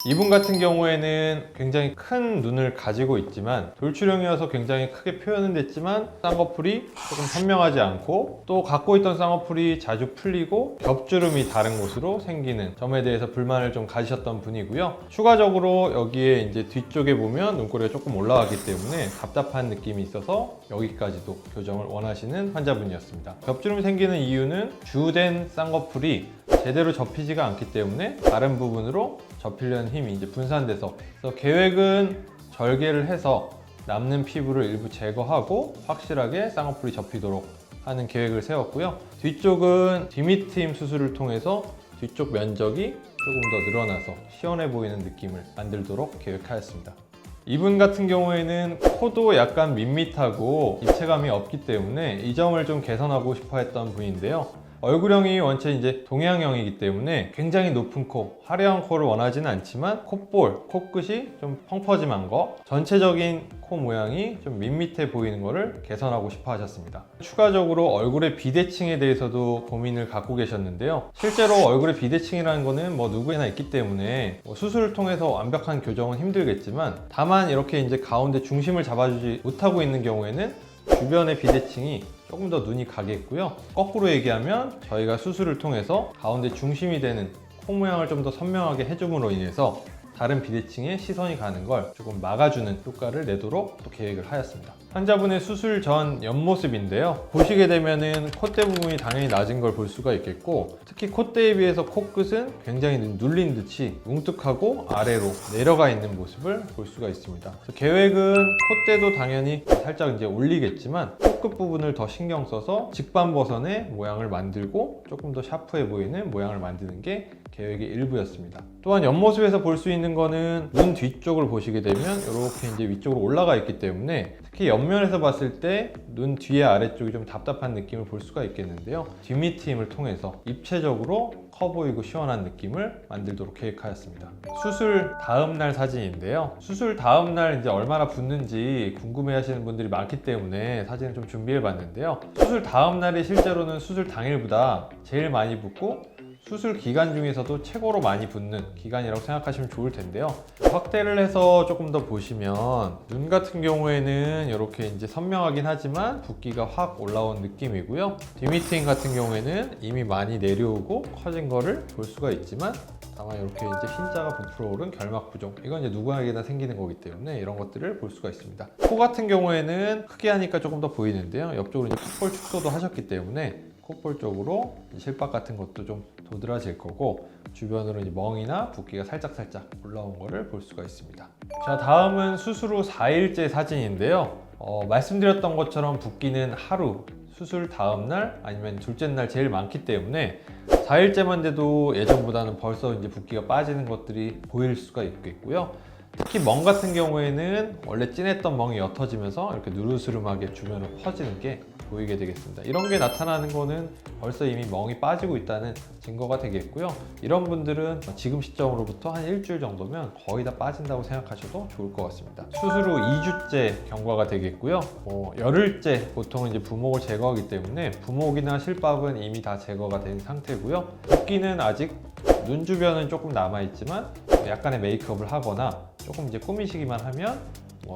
이분 같은 경우에는 굉장히 큰 눈을 가지고 있지만 돌출형이어서 굉장히 크게 표현은 됐지만 쌍꺼풀이 조금 선명하지 않고 또 갖고 있던 쌍꺼풀이 자주 풀리고 겹주름이 다른 곳으로 생기는 점에 대해서 불만을 좀 가지셨던 분이고요. 추가적으로 여기에 이제 뒤쪽에 보면 눈꼬리가 조금 올라가기 때문에 답답한 느낌이 있어서 여기까지도 교정을 원하시는 환자분이었습니다. 겹주름이 생기는 이유는 주된 쌍꺼풀이 제대로 접히지가 않기 때문에 다른 부분으로 접히려는 힘이 이제 분산돼서, 그래서 계획은 절개를 해서 남는 피부를 일부 제거하고 확실하게 쌍꺼풀이 접히도록 하는 계획을 세웠고요. 뒤쪽은 디미트임 수술을 통해서 뒤쪽 면적이 조금 더 늘어나서 시원해 보이는 느낌을 만들도록 계획하였습니다. 이분 같은 경우에는 코도 약간 밋밋하고 입체감이 없기 때문에 이 점을 좀 개선하고 싶어 했던 분인데요. 얼굴형이 원체 이제 동양형이기 때문에 굉장히 높은 코, 화려한 코를 원하지는 않지만 콧볼, 코끝이 좀 펑퍼짐한 거, 전체적인 코 모양이 좀 밋밋해 보이는 거를 개선하고 싶어 하셨습니다. 추가적으로 얼굴의 비대칭에 대해서도 고민을 갖고 계셨는데요. 실제로 얼굴의 비대칭이라는 거는 뭐 누구나 있기 때문에 수술을 통해서 완벽한 교정은 힘들겠지만, 다만 이렇게 이제 가운데 중심을 잡아주지 못하고 있는 경우에는 주변의 비대칭이 조금 더 눈이 가겠고요. 거꾸로 얘기하면 저희가 수술을 통해서 가운데 중심이 되는 코 모양을 좀 더 선명하게 해줌으로 인해서 다른 비대칭에 시선이 가는 걸 조금 막아주는 효과를 내도록 또 계획을 하였습니다. 환자분의 수술 전 옆모습인데요. 보시게 되면은 콧대 부분이 당연히 낮은 걸 볼 수가 있겠고, 특히 콧대에 비해서 코끝은 굉장히 눌린 듯이 뭉툭하고 아래로 내려가 있는 모습을 볼 수가 있습니다. 그래서 계획은 콧대도 당연히 살짝 이제 올리겠지만 코끝 부분을 더 신경 써서 직반버선의 모양을 만들고 조금 더 샤프해 보이는 모양을 만드는 게 계획의 일부였습니다. 또한 옆모습에서 볼 수 있는 거는 눈 뒤쪽을 보시게 되면 이렇게 이제 위쪽으로 올라가 있기 때문에 특히 옆면에서 봤을 때 눈 뒤에 아래쪽이 좀 답답한 느낌을 볼 수가 있겠는데요. 뒷밑트임을 통해서 입체적으로 커 보이고 시원한 느낌을 만들도록 계획하였습니다. 수술 다음 날 사진인데요. 수술 다음 날 이제 얼마나 붓는지 궁금해 하시는 분들이 많기 때문에 사진을 좀 준비해 봤는데요. 수술 다음 날이 실제로는 수술 당일보다 제일 많이 붓고 수술 기간 중에서도 최고로 많이 붓는 기간이라고 생각하시면 좋을 텐데요. 확대를 해서 조금 더 보시면 눈 같은 경우에는 이렇게 이제 선명하긴 하지만 붓기가 확 올라온 느낌이고요. 디미트임 같은 경우에는 이미 많이 내려오고 커진 거를 볼 수가 있지만, 다만 이렇게 이제 흰자가 부풀어 오른 결막 부종, 이건 이제 누구에게나 생기는 거기 때문에 이런 것들을 볼 수가 있습니다. 코 같은 경우에는 크게 하니까 조금 더 보이는데요. 옆쪽으로 이제 콧볼 축소도 하셨기 때문에 콧볼 쪽으로 실밥 같은 것도 좀 도드라질 거고, 주변으로 이제 멍이나 붓기가 살짝 올라온 거를 볼 수가 있습니다. 자, 다음은 수술 후 4일째 사진인데요. 말씀드렸던 것처럼 붓기는 하루, 수술 다음 날 아니면 둘째 날 제일 많기 때문에 4일째만 돼도 예전보다는 벌써 이제 붓기가 빠지는 것들이 보일 수가 있겠고요. 특히 멍 같은 경우에는 원래 진했던 멍이 옅어지면서 이렇게 누르스름하게 주변으로 퍼지는 게 보이게 되겠습니다. 이런 게 나타나는 거는 벌써 이미 멍이 빠지고 있다는 증거가 되겠고요. 이런 분들은 지금 시점으로부터 한 일주일 정도면 거의 다 빠진다고 생각하셔도 좋을 것 같습니다. 수술 후 2주째 경과가 되겠고요. 열흘째 보통은 이제 부목을 제거하기 때문에 부목이나 실밥은 이미 다 제거가 된 상태고요. 붓기는 아직 눈 주변은 조금 남아있지만 약간의 메이크업을 하거나 조금 이제 꾸미시기만 하면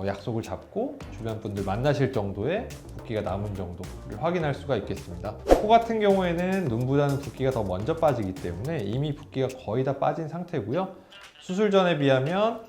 약속을 잡고 주변 분들 만나실 정도의 붓기가 남은 정도를 확인할 수가 있겠습니다. 코 같은 경우에는 눈보다는 붓기가 더 먼저 빠지기 때문에 이미 붓기가 거의 다 빠진 상태고요. 수술 전에 비하면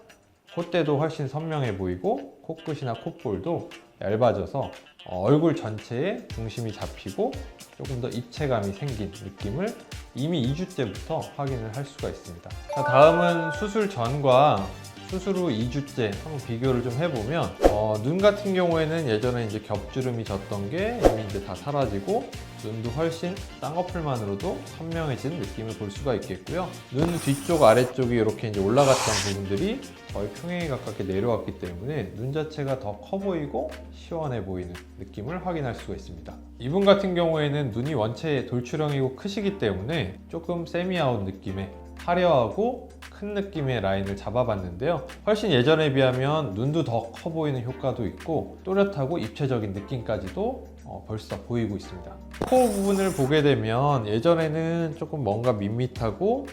콧대도 훨씬 선명해 보이고 코끝이나 콧볼도 얇아져서 얼굴 전체에 중심이 잡히고 조금 더 입체감이 생긴 느낌을 이미 2주째부터 확인을 할 수가 있습니다. 자, 다음은 수술 전과 수술 후 2주째 한번 비교를 좀 해보면 눈 같은 경우에는 예전에 이제 겹주름이 졌던 게 이미 이제 다 사라지고 눈도 훨씬 쌍꺼풀만으로도 선명해진 느낌을 볼 수가 있겠고요. 눈 뒤쪽 아래쪽이 이렇게 이제 올라갔던 부분들이 거의 평행에 가깝게 내려왔기 때문에 눈 자체가 더 커 보이고 시원해 보이는 느낌을 확인할 수가 있습니다. 이분 같은 경우에는 눈이 원체 돌출형이고 크시기 때문에 조금 세미아웃 느낌의 화려하고 큰 느낌의 라인을 잡아봤는데요. 훨씬 예전에 비하면 눈도 더 커 보이는 효과도 있고 또렷하고 입체적인 느낌까지도 벌써 보이고 있습니다. 코 부분을 보게 되면 예전에는 조금 뭔가 밋밋하고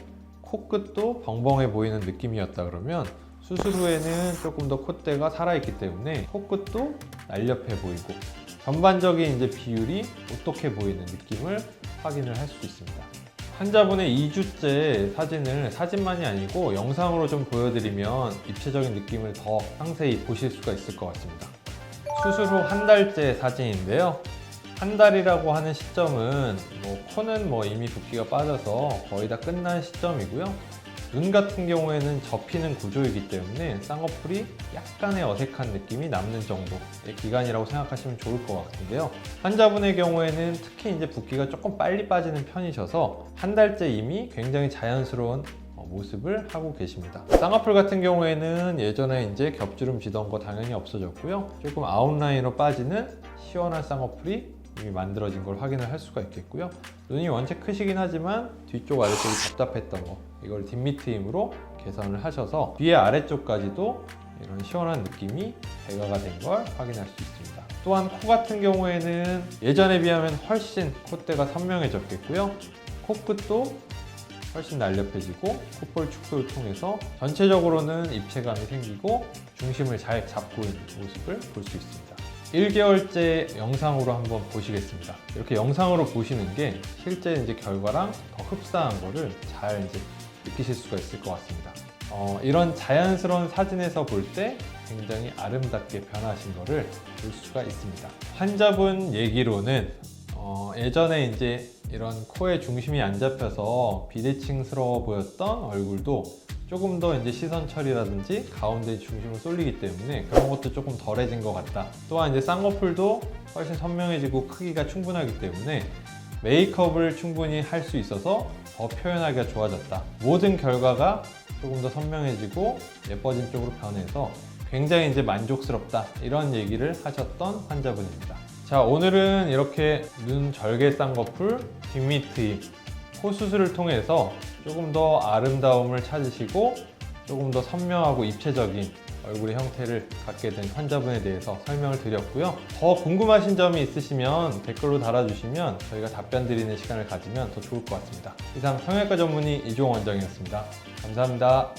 코끝도 벙벙해 보이는 느낌이었다 그러면 수술 후에는 조금 더 콧대가 살아있기 때문에 코끝도 날렵해 보이고 전반적인 이제 비율이 오똑해 보이는 느낌을 확인을 할 수 있습니다. 환자분의 2주째 사진을 사진만이 아니고 영상으로 좀 보여드리면 입체적인 느낌을 더 상세히 보실 수가 있을 것 같습니다. 수술 후 한 달째 사진인데요. 한 달이라고 하는 시점은 코는 이미 붓기가 빠져서 거의 다 끝난 시점이고요. 눈 같은 경우에는 접히는 구조이기 때문에 쌍꺼풀이 약간의 어색한 느낌이 남는 정도의 기간이라고 생각하시면 좋을 것 같은데요. 환자분의 경우에는 특히 이제 붓기가 조금 빨리 빠지는 편이셔서 한 달째 이미 굉장히 자연스러운 모습을 하고 계십니다. 쌍꺼풀 같은 경우에는 예전에 이제 겹주름 지던 거 당연히 없어졌고요. 조금 아웃라인으로 빠지는 시원한 쌍꺼풀이 이미 만들어진 걸 확인을 할 수가 있겠고요. 눈이 원체 크시긴 하지만 뒤쪽 아래쪽이 답답했던 거 이걸 뒷밑 트임으로 개선을 하셔서 뒤에 아래쪽까지도 이런 시원한 느낌이 배가가 된 걸 확인할 수 있습니다. 또한 코 같은 경우에는 예전에 비하면 훨씬 콧대가 선명해졌겠고요. 코끝도 훨씬 날렵해지고 콧볼 축소를 통해서 전체적으로는 입체감이 생기고 중심을 잘 잡고 있는 모습을 볼 수 있습니다. 1개월째 영상으로 한번 보시겠습니다. 이렇게 영상으로 보시는 게 실제 이제 결과랑 더 흡사한 거를 잘 이제 느끼실 수가 있을 것 같습니다. 이런 자연스러운 사진에서 볼 때 굉장히 아름답게 변하신 거를 볼 수가 있습니다. 환자분 얘기로는 예전에 이제 이런 코의 중심이 안 잡혀서 비대칭스러워 보였던 얼굴도 조금 더 이제 시선 처리라든지 가운데 중심을 쏠리기 때문에 그런 것도 조금 덜해진 것 같다. 또한 이제 쌍꺼풀도 훨씬 선명해지고 크기가 충분하기 때문에 메이크업을 충분히 할 수 있어서 더 표현하기가 좋아졌다. 모든 결과가 조금 더 선명해지고 예뻐진 쪽으로 변해서 굉장히 이제 만족스럽다. 이런 얘기를 하셨던 환자분입니다. 자, 오늘은 이렇게 눈 절개 쌍꺼풀, 뒷밑 트임, 코 수술을 통해서 조금 더 아름다움을 찾으시고 조금 더 선명하고 입체적인 얼굴의 형태를 갖게 된 환자분에 대해서 설명을 드렸고요. 더 궁금하신 점이 있으시면 댓글로 달아주시면 저희가 답변 드리는 시간을 가지면 더 좋을 것 같습니다. 이상 성형외과 전문의 이종원 원장이었습니다. 감사합니다.